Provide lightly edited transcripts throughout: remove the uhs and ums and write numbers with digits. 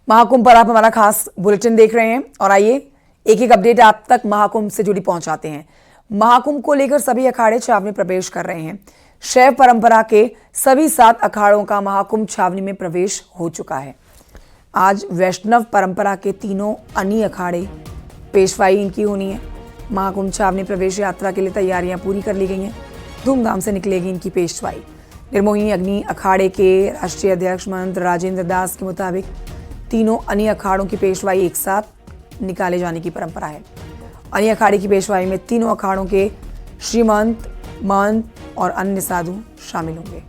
महाकुंभ पर आप हमारा खास बुलेटिन देख रहे हैं और आइए एक एक अपडेट आप तक महाकुंभ से जुड़ी पहुंचाते हैं। महाकुंभ को लेकर सभी अखाड़े छावनी प्रवेश कर रहे हैं। शैव परंपरा के सभी 7 अखाड़ों का महाकुंभ छावनी में प्रवेश हो चुका है। आज वैष्णव परंपरा के तीनों अन्य अखाड़े पेशवाई इनकी होनी है। महाकुंभ छावनी प्रवेश यात्रा के लिए तैयारियां पूरी कर ली गई हैं। धूमधाम से निकलेगी इनकी पेशवाई। निर्मोही अग्नि अखाड़े के राष्ट्रीय अध्यक्ष महंत राजेंद्र दास के मुताबिक तीनों अन्य अखाड़ों की पेशवाई एक साथ निकाले जाने की परंपरा है। अन्य अखाड़े की पेशवाई में तीनों अखाड़ों के श्रीमंत, महंत और अन्य साधु शामिल होंगे।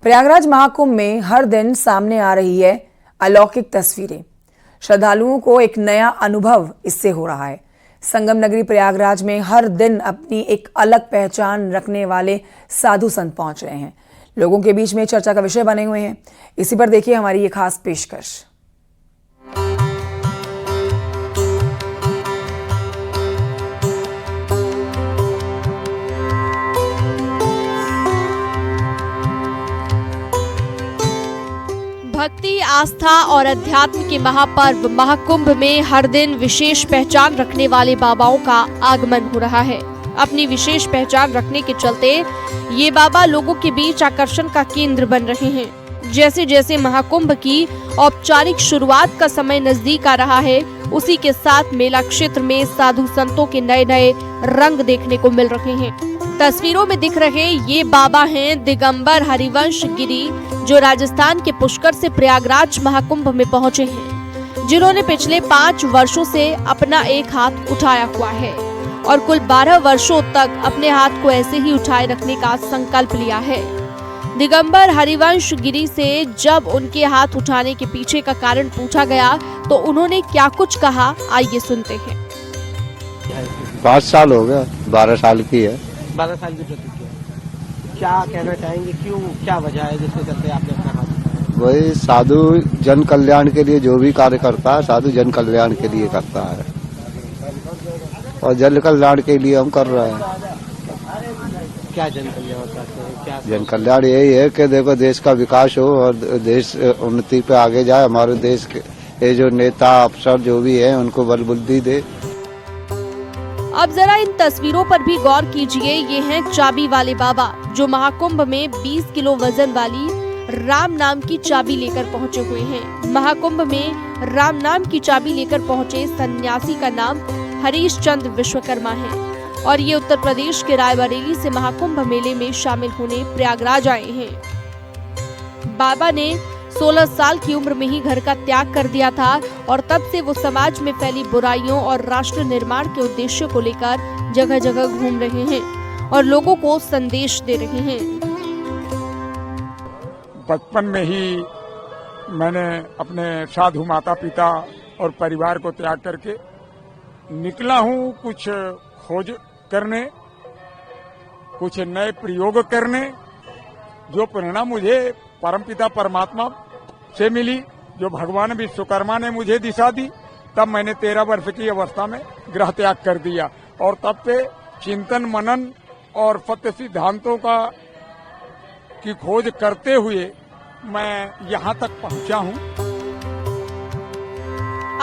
प्रयागराज महाकुंभ में हर दिन सामने आ रही है अलौकिक तस्वीरें। श्रद्धालुओं को एक नया अनुभव इससे हो रहा है। संगम नगरी प्रयागराज में हर दिन अपनी एक अलग पहचान रखने वाले साधु संत पहुंच रहे हैं। लोगों के बीच में चर्चा का विषय बने हुए हैं। इसी पर देखिए हमारी ये खास पेशकश। भक्ति, आस्था और अध्यात्म के महापर्व महाकुंभ में हर दिन विशेष पहचान रखने वाले बाबाओं का आगमन हो रहा है। अपनी विशेष पहचान रखने के चलते ये बाबा लोगों के बीच आकर्षण का केंद्र बन रहे हैं। जैसे जैसे महाकुंभ की औपचारिक शुरुआत का समय नजदीक आ रहा है, उसी के साथ मेला क्षेत्र में साधु संतों के नए नए रंग देखने को मिल रहे हैं। तस्वीरों में दिख रहे ये बाबा हैं दिगंबर हरिवंश गिरी, जो राजस्थान के पुष्कर से प्रयागराज महाकुंभ में पहुंचे हैं, जिन्होंने पिछले 5 वर्षों से अपना एक हाथ उठाया हुआ है और कुल 12 वर्षों तक अपने हाथ को ऐसे ही उठाए रखने का संकल्प लिया है। दिगंबर हरिवंश गिरी से जब उनके हाथ उठाने के पीछे का कारण पूछा गया तो उन्होंने क्या कुछ कहा, आइए सुनते हैं। 5 साल हो गया, 12 साल की है। 12 साल की प्रतिक्रिया, क्या कहना चाहेंगे, क्यों, क्या वजह है जिसके चलते आपने अपना हाथ उठाया? वही साधु जन कल्याण के लिए जो भी कार्य करता है, साधु जन कल्याण के लिए करता है और जन कल्याण के लिए हम कर रहे हैं। क्या जन कल्याण करते हैं? क्या जन कल्याण यही है कि देखो देश का विकास हो और देश उन्नति पे आगे जाए। हमारे देश के ये जो नेता अफसर जो भी है उनको बल बुद्धि दे। अब जरा इन तस्वीरों पर भी गौर कीजिए। ये हैं चाबी वाले बाबा, जो महाकुंभ में 20 किलो वजन वाली राम नाम की चाबी लेकर पहुंचे हुए हैं। महाकुंभ में राम नाम की चाबी लेकर पहुंचे सन्यासी का नाम हरीश चंद्र विश्वकर्मा है और ये उत्तर प्रदेश के रायबरेली से महाकुंभ मेले में शामिल होने प्रयागराज आए हैं। बाबा ने 16 साल की उम्र में ही घर का त्याग कर दिया था और तब से वो समाज में फैली बुराइयों और राष्ट्र निर्माण के उद्देश्य को लेकर जगह जगह घूम रहे हैं और लोगों को संदेश दे रहे हैं। बचपन में ही मैंने अपने साधु माता पिता और परिवार को त्याग करके निकला हूँ कुछ खोज करने, कुछ नए प्रयोग करने। जो प्रेरणा मुझे परमपिता परमात्मा से मिली, जो भगवान विश्वकर्मा ने मुझे दिशा दी, तब मैंने 13 वर्ष की अवस्था में गृह त्याग कर दिया और तब से चिंतन मनन और सत्य सिद्धांतों की खोज करते हुए मैं यहाँ तक पहुँचा हूँ।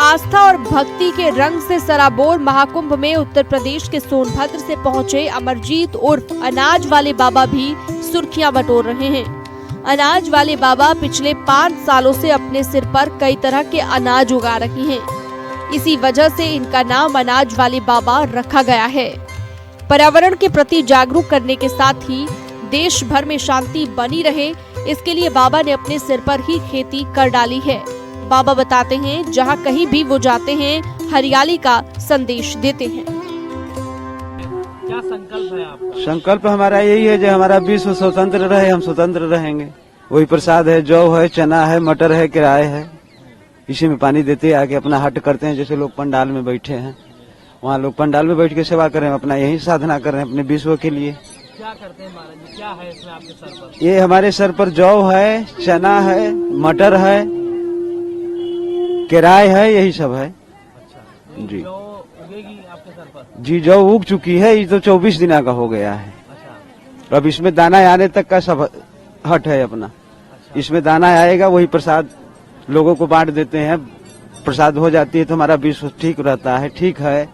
आस्था और भक्ति के रंग से सराबोर महाकुंभ में उत्तर प्रदेश के सोनभद्र से पहुंचे अमरजीत उर्फ अनाज वाले बाबा भी सुर्खियां बटोर रहे हैं। अनाज वाले बाबा पिछले 5 सालों से अपने सिर पर कई तरह के अनाज उगा रहे हैं। इसी वजह से इनका नाम अनाज वाले बाबा रखा गया है। पर्यावरण के प्रति जागरूक करने के साथ ही देश भर में शांति बनी रहे, इसके लिए बाबा ने अपने सिर पर ही खेती कर डाली है। बाबा बताते हैं जहां कहीं भी वो जाते हैं हरियाली का संदेश देते हैं। क्या संकल्प है आपका? संकल्प हमारा यही है जो हमारा विश्व स्वतंत्र रहे, हम स्वतंत्र रहेंगे। वही प्रसाद है, जौ है, चना है, मटर है, किराए है, इसी में पानी देते आके अपना हट करते हैं। जैसे लोग पंडाल में बैठे हैं, वहाँ लोग पंडाल में बैठ के सेवा करें, अपना यही साधना करें अपने विश्व के लिए। क्या करते हैं महाराज जी? क्या है इसमें आपके सर पर? ये हमारे सर पर जौ है, चना है, मटर है, किराए है, यही सब है। जी जो उगेगी आपके सर पर? जी जौ उग चुकी है, ये तो 24 दिना का हो गया है। अच्छा। अब इसमें दाना आने तक का सब हट है अपना। इसमें दाना आएगा, वही प्रसाद लोगों को बांट देते हैं। प्रसाद हो जाती है तो हमारा विश्व ठीक रहता है। ठीक है।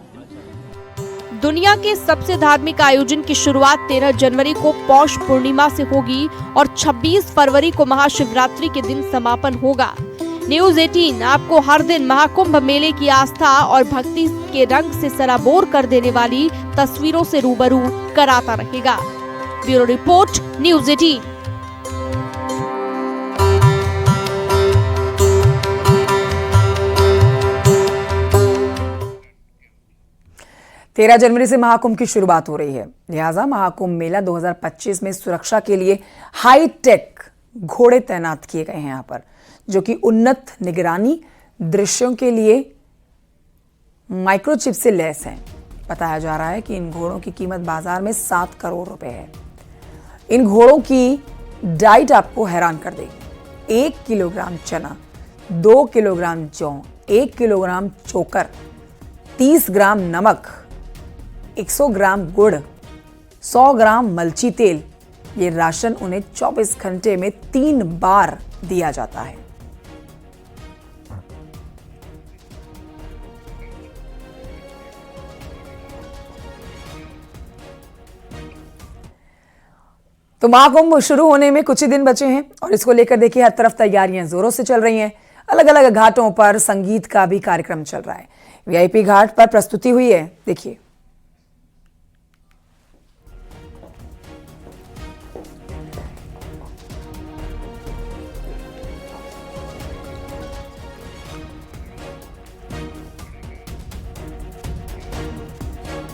दुनिया के सबसे धार्मिक आयोजन की शुरुआत 13 जनवरी को पौष पूर्णिमा से होगी और 26 फरवरी को महाशिवरात्रि के दिन समापन होगा। न्यूज 18 आपको हर दिन महाकुंभ मेले की आस्था और भक्ति के रंग से सराबोर कर देने वाली तस्वीरों से रूबरू कराता रहेगा। Bureau report, news 18। तेरह जनवरी से महाकुंभ की शुरुआत हो रही है, लिहाजा महाकुंभ मेला 2025 में सुरक्षा के लिए हाई टेक घोड़े तैनात किए गए हैं यहाँ पर, जो कि उन्नत निगरानी दृश्यों के लिए माइक्रोचिप से लैस हैं। बताया जा रहा है कि इन घोड़ों की कीमत बाजार में 7 करोड़ रुपए है। इन घोड़ों की डाइट आपको हैरान कर देगी। 1 किलोग्राम चना, 2 किलोग्राम जौ, 1 किलोग्राम चोकर, 30 ग्राम नमक, 100 ग्राम गुड़, 100 ग्राम मलची तेल। ये राशन उन्हें 24 घंटे में 3 बार दिया जाता है। तो महाकुंभ शुरू होने में कुछ ही दिन बचे हैं और इसको लेकर देखिए हर तरफ तैयारियां जोरों से चल रही हैं। अलग अलग घाटों पर संगीत का भी कार्यक्रम चल रहा है। वीआईपी घाट पर प्रस्तुति हुई है, देखिए।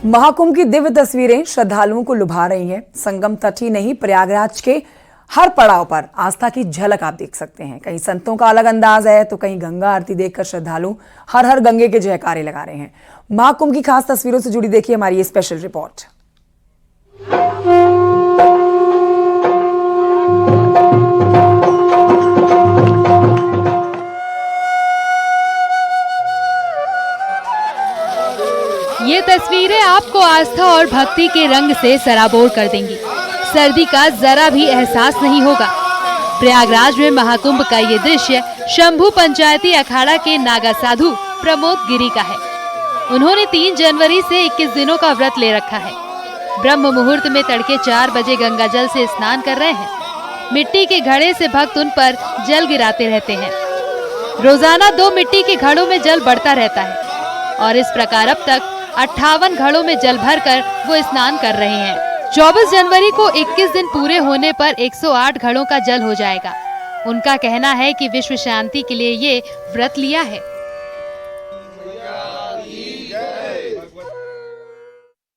महाकुंभ की दिव्य तस्वीरें श्रद्धालुओं को लुभा रही हैं। संगम तट ही नहीं, प्रयागराज के हर पड़ाव पर आस्था की झलक आप देख सकते हैं। कहीं संतों का अलग अंदाज है तो कहीं गंगा आरती देखकर श्रद्धालु हर हर गंगे के जयकारे लगा रहे हैं। महाकुंभ की खास तस्वीरों से जुड़ी देखिए हमारी ये स्पेशल रिपोर्ट। ये तस्वीरें आपको आस्था और भक्ति के रंग से सराबोर कर देंगी। सर्दी का जरा भी एहसास नहीं होगा। प्रयागराज में महाकुंभ का ये दृश्य शंभू पंचायती अखाड़ा के नागा साधु प्रमोद गिरी का है। उन्होंने 3 जनवरी से 21 दिनों का व्रत ले रखा है। ब्रह्म मुहूर्त में तड़के 4 बजे गंगा जल से स्नान कर रहे हैं। मिट्टी के घड़े से भक्त उन पर जल गिराते रहते हैं। रोजाना 2 मिट्टी के घड़ों में जल बढ़ता रहता है और इस प्रकार अब तक 58 घड़ों में जल भरकर वो स्नान कर रहे हैं। 24 जनवरी को 21 दिन पूरे होने पर 108 घड़ों का जल हो जाएगा। उनका कहना है कि विश्व शांति के लिए ये व्रत लिया है।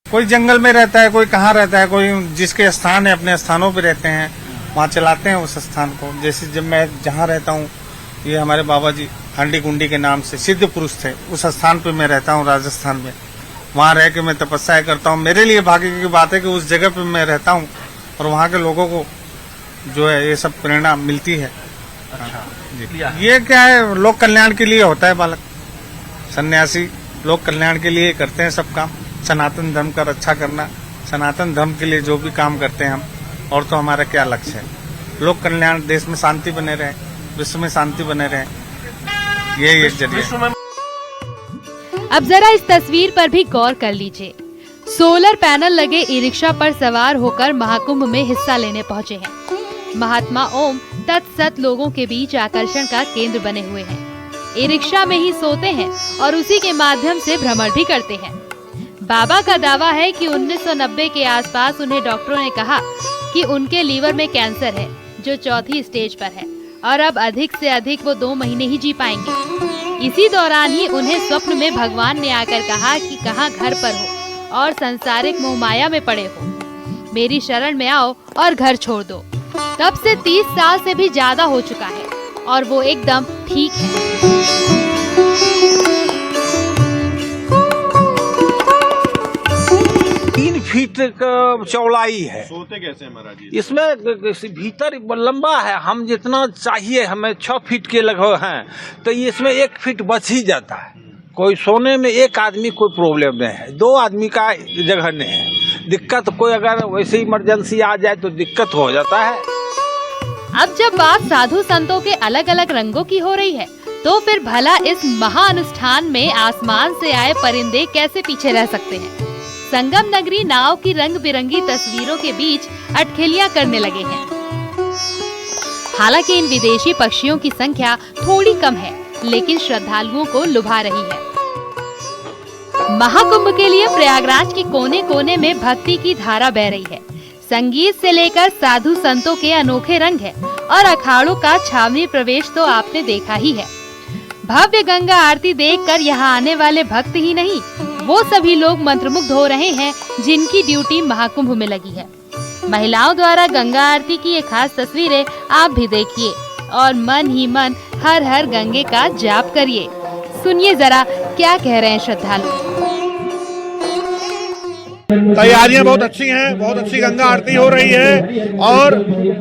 कोई जंगल में रहता है, कोई कहाँ रहता है, कोई जिसके स्थान है अपने स्थानों पे रहते हैं, वहाँ चलाते हैं उस स्थान को। जैसे जब मैं जहाँ रहता हूँ, ये हमारे बाबा जी हांडी कुंडी के नाम से सिद्ध पुरुष थे, उस स्थान पे मैं रहता हूँ राजस्थान में। वहाँ रह के मैं तपस्या करता हूँ। मेरे लिए भाग्य की बात है कि उस जगह पे मैं रहता हूँ और वहाँ के लोगों को जो है ये सब प्रेरणा मिलती है। अच्छा, जी। ये क्या है, लोक कल्याण के लिए होता है बालक। सन्यासी लोक कल्याण के लिए करते हैं सब काम। सनातन धर्म का रक्षा करना, सनातन धर्म के लिए जो भी काम करते हैं हम, और तो हमारा क्या लक्ष्य है, लोक कल्याण, देश में शांति बने रहे, विश्व में शांति बने रहे, यही एक जरिया। अब जरा इस तस्वीर पर भी गौर कर लीजिए। सोलर पैनल लगे ई रिक्शा पर सवार होकर महाकुंभ में हिस्सा लेने पहुंचे हैं। महात्मा ओम तत्सत लोगों के बीच आकर्षण का केंद्र बने हुए हैं। ई रिक्शा में ही सोते हैं और उसी के माध्यम से भ्रमण भी करते हैं। बाबा का दावा है कि 1990 के आसपास उन्हें डॉक्टरों ने कहा कि उनके लीवर में कैंसर है, जो 4थी स्टेज पर है और अब अधिक से अधिक वो 2 महीने ही जी पाएंगे। इसी दौरान ही उन्हें स्वप्न में भगवान ने आकर कहा कि कहाँ घर पर हो और संसारिक मोहमाया में पड़े हो, मेरी शरण में आओ और घर छोड़ दो। तब से 30 साल से भी ज्यादा हो चुका है और वो एकदम ठीक है। 3 फीट का चौड़ाई है। सोते कैसे महाराज जी? इसमें भीतर लंबा है, हम जितना चाहिए हमें 6 फीट के लगभग हैं, तो इसमें 1 फीट बच ही जाता है। कोई सोने में एक आदमी कोई प्रॉब्लम नहीं है, 2 आदमी का जगह नहीं है। दिक्कत कोई अगर वैसे इमरजेंसी आ जाए तो दिक्कत हो जाता है। अब जब बात साधु संतों के अलग अलग रंगों की हो रही है, तो फिर भला इस महाअनुष्ठान में आसमान से आए परिंदे कैसे पीछे रह सकते हैं। संगम नगरी नाव की रंग बिरंगी तस्वीरों के बीच अटखेलियां करने लगे हैं। हालांकि इन विदेशी पक्षियों की संख्या थोड़ी कम है, लेकिन श्रद्धालुओं को लुभा रही है। महाकुंभ के लिए प्रयागराज के कोने कोने में भक्ति की धारा बह रही है। संगीत से लेकर साधु संतों के अनोखे रंग है और अखाड़ों का छावनी प्रवेश तो आपने देखा ही है। भव्य गंगा आरती देखकर यहाँ आने वाले भक्त ही नहीं, वो सभी लोग मंत्रमुग्ध हो रहे हैं जिनकी ड्यूटी महाकुंभ में लगी है। महिलाओं द्वारा गंगा आरती की ये खास तस्वीरें आप भी देखिए और मन ही मन हर हर गंगे का जाप करिए। सुनिए जरा क्या कह रहे हैं श्रद्धालु। तैयारियां बहुत अच्छी हैं, बहुत अच्छी गंगा आरती हो रही है और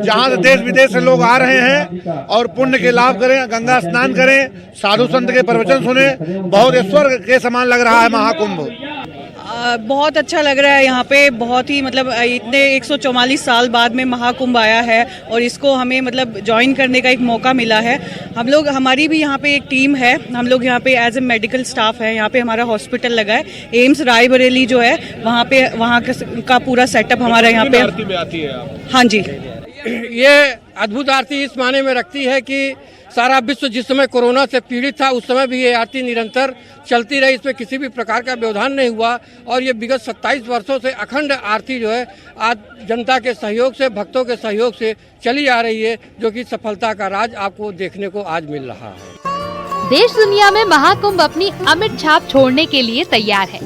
जहां से देश विदेश से लोग आ रहे हैं और पुण्य के लाभ करें, गंगा स्नान करें, साधु संत के प्रवचन सुने। बहुत स्वर्ग के समान लग रहा है महाकुंभ। बहुत अच्छा लग रहा है यहाँ पे। बहुत ही मतलब इतने 144 साल बाद में महाकुंभ आया है और इसको हमें मतलब ज्वाइन करने का एक मौका मिला है। हम लोग, हमारी भी यहाँ पे एक टीम है। हम लोग यहाँ पे एज ए मेडिकल स्टाफ है। यहाँ पे हमारा हॉस्पिटल लगा है, एम्स रायबरेली जो है, वहाँ का पूरा सेटअप हमारा यहाँ पे आरती में आती है। हाँ जी, ये अद्भुत आरती इस माने में रखती है कि सारा विश्व जिस समय कोरोना से पीड़ित था, उस समय भी ये आरती निरंतर चलती रही। इसमें किसी भी प्रकार का व्यवधान नहीं हुआ और ये विगत 27 वर्षों से अखंड आरती जो है आज जनता के सहयोग से, भक्तों के सहयोग से चली आ रही है, जो कि सफलता का राज आपको देखने को आज मिल रहा है। देश दुनिया में महाकुंभ अपनी अमिट छाप छोड़ने के लिए तैयार है।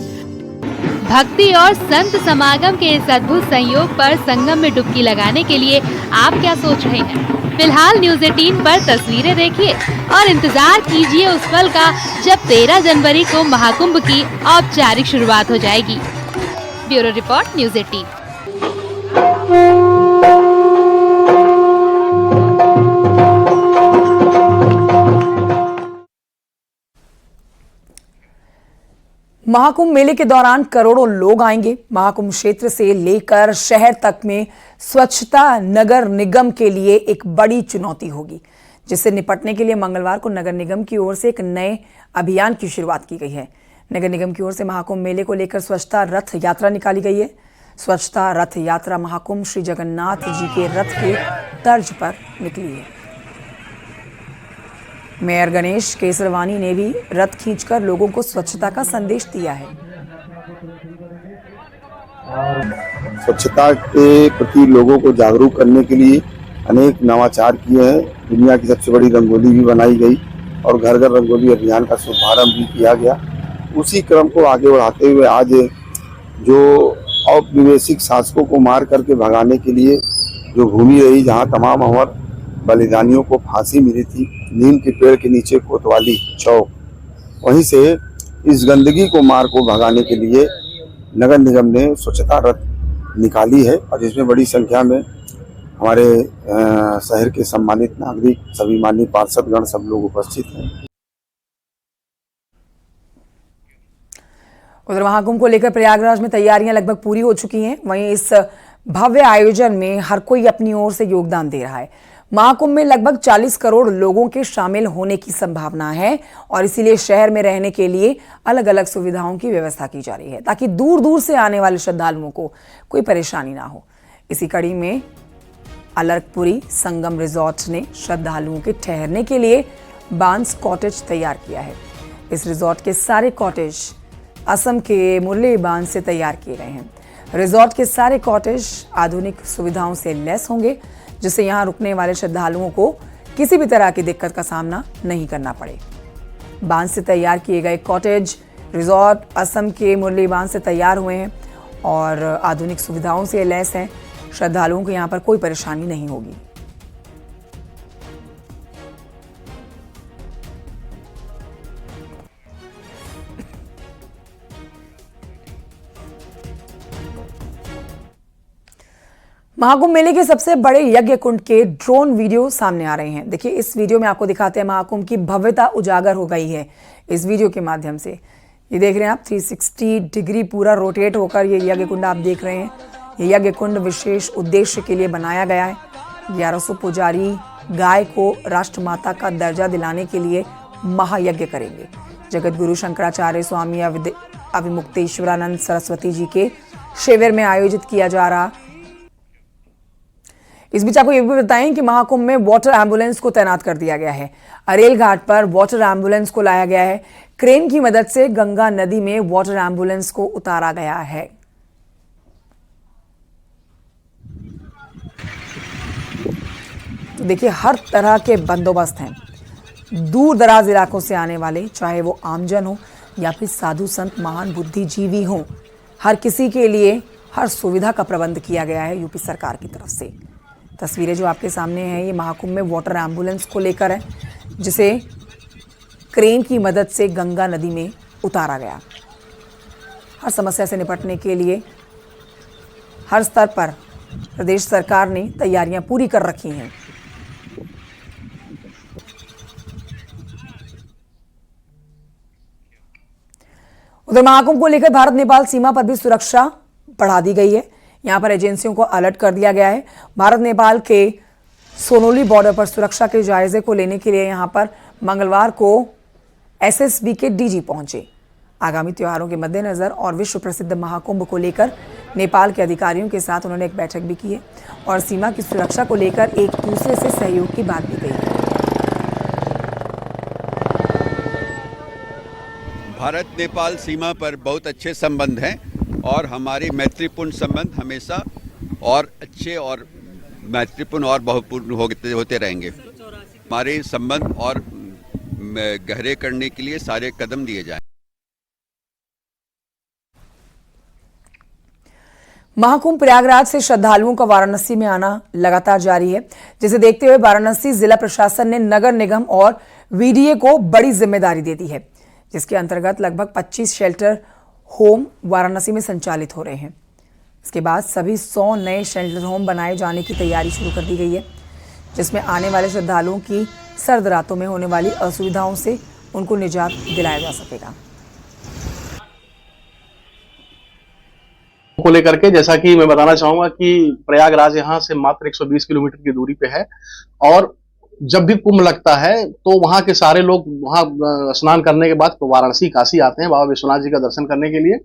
भक्ति और संत समागम के इस अद्भुत संयोग पर संगम में डुबकी लगाने के लिए आप क्या सोच रहे हैं? फिलहाल न्यूज़ 18 पर तस्वीरें देखिए और इंतजार कीजिए उस पल का जब 13 जनवरी को महाकुंभ की औपचारिक शुरुआत हो जाएगी। Bureau report, news 18। महाकुंभ मेले के दौरान करोड़ों लोग आएंगे। महाकुंभ क्षेत्र से लेकर शहर तक में स्वच्छता नगर निगम के लिए एक बड़ी चुनौती होगी, जिससे निपटने के लिए मंगलवार को नगर निगम की ओर से एक नए अभियान की शुरुआत की गई है। नगर निगम की ओर से महाकुंभ मेले को लेकर स्वच्छता रथ यात्रा निकाली गई है। स्वच्छता रथ यात्रा महाकुंभ श्री जगन्नाथ जी के रथ के तर्ज पर निकली है। मेयर गणेश केसरवानी ने भी रथ खींचकर लोगों को स्वच्छता का संदेश दिया है। स्वच्छता के प्रति लोगों को जागरूक करने के लिए अनेक नवाचार किए हैं। दुनिया की सबसे बड़ी रंगोली भी बनाई गई और घर घर रंगोली अभियान का शुभारंभ भी किया गया। उसी क्रम को आगे बढ़ाते हुए आज जो औपनिवेशिक शासकों को मार करके भगाने के लिए जो भूमि रही, जहां तमाम अमर बलिदानियों को फांसी मिली थी, नीम के पेड़ के नीचे कोतवाली चौक, वहीं से इस गंदगी को मार को भगाने के लिए नगर निगम ने स्वच्छता रथ निकाली है और जिसमें बड़ी संख्या में हमारे शहर के सम्मानित नागरिक, सभी माननीय पार्षदगण, सब लोग उपस्थित हैं। उधर महाकुंभ को लेकर प्रयागराज में तैयारियां लगभग पूरी हो चुकी हैं। वहीं इस भव्य आयोजन में हर कोई अपनी ओर से योगदान दे रहा है। महाकुंभ में लगभग 40 करोड़ लोगों के शामिल होने की संभावना है और इसीलिए शहर में रहने के लिए अलग अलग सुविधाओं की व्यवस्था की जा रही है, ताकि दूर दूर से आने वाले श्रद्धालुओं को कोई परेशानी ना हो। इसी कड़ी में अलर्कपुरी संगम रिजॉर्ट ने श्रद्धालुओं के ठहरने के लिए बांस कॉटेज तैयार किया है। इस रिजॉर्ट के सारे कॉटेज असम के मुरली बांस से तैयार किए गए हैं। रिजॉर्ट के सारे कॉटेज आधुनिक सुविधाओं से लैस होंगे, जिससे यहां रुकने वाले श्रद्धालुओं को किसी भी तरह की दिक्कत का सामना नहीं करना पड़े। बांस से तैयार किए गए कॉटेज रिजॉर्ट असम के मुरली बांस से तैयार हुए हैं और आधुनिक सुविधाओं से लैस हैं। श्रद्धालुओं को यहां पर कोई परेशानी नहीं होगी। महाकुंभ मेले के सबसे बड़े यज्ञ कुंड के ड्रोन वीडियो सामने आ रहे हैं। देखिए, इस वीडियो में आपको दिखाते हैं महाकुंभ की भव्यता उजागर हो गई है इस वीडियो के माध्यम से। ये देख रहे हैं आप 360 डिग्री पूरा रोटेट होकर ये यज्ञ कुंड आप देख रहे हैं। ये यज्ञ कुंड विशेष उद्देश्य के लिए बनाया गया है। 1100 पुजारी गाय को राष्ट्रमाता का दर्जा दिलाने के लिए महायज्ञ करेंगे। जगत गुरु शंकराचार्य स्वामी अविमुक्तेश्वरानंद सरस्वती जी के शिविर में आयोजित किया जा रहा। इस बीच आपको ये भी बताएं कि महाकुंभ में वाटर एम्बुलेंस को तैनात कर दिया गया है। अरेल घाट पर वाटर एम्बुलेंस को लाया गया है। क्रेन की मदद से गंगा नदी में वाटर एम्बुलेंस को उतारा गया है। तो देखिए, हर तरह के बंदोबस्त हैं। दूर दराज इलाकों से आने वाले, चाहे वो आमजन हो या फिर साधु संत महान बुद्धिजीवी हों, हर किसी के लिए हर सुविधा का प्रबंध किया गया है यूपी सरकार की तरफ से। तस्वीरें जो आपके सामने हैं ये महाकुंभ में वाटर एम्बुलेंस को लेकर है, जिसे क्रेन की मदद से गंगा नदी में उतारा गया। हर समस्या से निपटने के लिए हर स्तर पर प्रदेश सरकार ने तैयारियां पूरी कर रखी हैं। उधर महाकुंभ को लेकर भारत नेपाल सीमा पर भी सुरक्षा बढ़ा दी गई है। यहां पर एजेंसियों को अलर्ट कर दिया गया है। भारत नेपाल के सोनोली बॉर्डर पर सुरक्षा के जायजे को लेने के लिए यहां पर मंगलवार को एसएसबी के डीजी पहुंचे। आगामी त्योहारों के मद्देनजर और विश्व प्रसिद्ध महाकुंभ को लेकर नेपाल के अधिकारियों के साथ उन्होंने एक बैठक भी की है और सीमा की सुरक्षा को लेकर एक दूसरे से सहयोग की बात भी कही है। भारत नेपाल सीमा पर बहुत अच्छे संबंध हैं और हमारे मैत्रीपूर्ण संबंध हमेशा और अच्छे और मैत्रीपूर्ण और बहुपूर्ण होते रहेंगे। हमारे संबंध और गहरे करने के लिए सारे कदम लिए जाएं। महाकुंभ प्रयागराज से श्रद्धालुओं का वाराणसी में आना लगातार जारी है, जिसे देखते हुए वाराणसी जिला प्रशासन ने नगर निगम और वीडीए को बड़ी जिम्मेदारी दे दी है, जिसके अंतर्गत लगभग 25 शेल्टर होम वाराणसी में संचालित हो रहे हैं। इसके बाद सभी 100 नए शेल्टर होम बनाए जाने की तैयारी शुरू कर दी गई है, जिसमें आने वाले श्रद्धालुओं की सर्द रातों में होने वाली असुविधाओं से उनको निजात दिलाया जा सकेगा। को लेकर के जैसा कि मैं बताना चाहूंगा कि प्रयागराज यहाँ से मात्र 120 किलोमीटर की दूरी पे है और जब भी कुंभ लगता है तो वहां के सारे लोग वहां स्नान करने के बाद वाराणसी काशी आते हैं बाबा विश्वनाथ जी का दर्शन करने के लिए।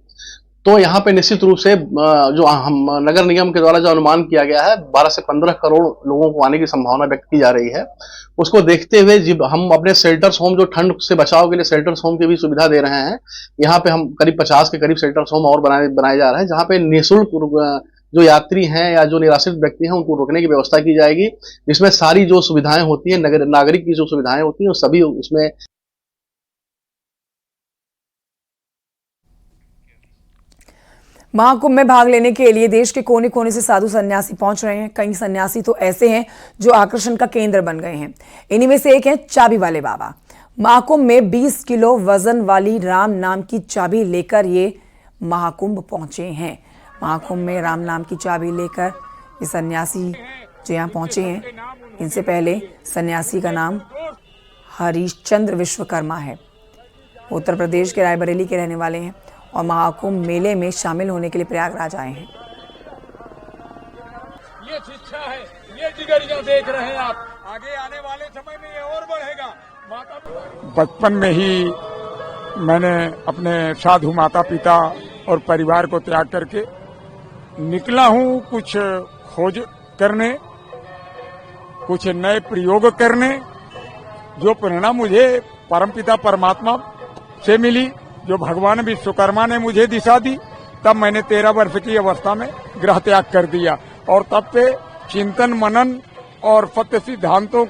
तो यहाँ पे निश्चित रूप से जो हम नगर निगम के द्वारा जो अनुमान किया गया है 12 से 15 करोड़ लोगों को आने की संभावना व्यक्त की जा रही है, उसको देखते हुए जब हम अपने शेल्टर्स होम जो ठंड से बचाव के लिए शेल्टर्स होम की भी सुविधा दे रहे हैं, यहाँ पे हम करीब 50 के करीब शेल्टर्स होम और बनाए जा रहे हैं, जहाँ पे निःशुल्क जो यात्री हैं या जो निराश्रित व्यक्ति हैं उनको रुकने की व्यवस्था की जाएगी, जिसमें सारी जो सुविधाएं होती हैं नागरिक की जो सुविधाएं होती हैं वो सभी उसमें। महाकुंभ में भाग लेने के लिए देश के कोने कोने से साधु सन्यासी पहुंच रहे हैं। कई सन्यासी तो ऐसे हैं जो आकर्षण का केंद्र बन गए हैं। इन्हीं में से एक है चाबी वाले बाबा। महाकुंभ में 20 किलो वजन वाली राम नाम की चाबी लेकर ये महाकुंभ पहुंचे हैं। महाकुंभ में राम नाम की चाबी लेकर ये सन्यासी जो यहाँ पहुंचे हैं, इनसे पहले सन्यासी का नाम हरिश्चंद्र विश्वकर्मा है। उत्तर प्रदेश के रायबरेली के रहने वाले हैं और महाकुंभ मेले में शामिल होने के लिए प्रयागराज आए हैं। ये शिक्षा है, ये जिगरियां देख रहे हैं आप, आगे आने वाले समय में ये और बढ़ेगा। बचपन में ही मैंने अपने साधु माता पिता और परिवार को त्याग करके निकला हूं कुछ खोज करने, कुछ नए प्रयोग करने। जो प्रेरणा मुझे परमपिता परमात्मा से मिली, जो भगवान विश्वकर्मा ने मुझे दिशा दी, तब मैंने 13 वर्ष की अवस्था में गृह त्याग कर दिया और तब से चिंतन मनन और सत्य सिद्धांतों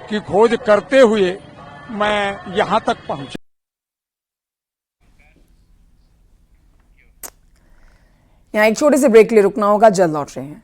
की खोज करते हुए मैं यहाँ तक पहुंचा। यहाँ एक छोटे से ब्रेक के लिए रुकना होगा, जल्द लौट रहे हैं।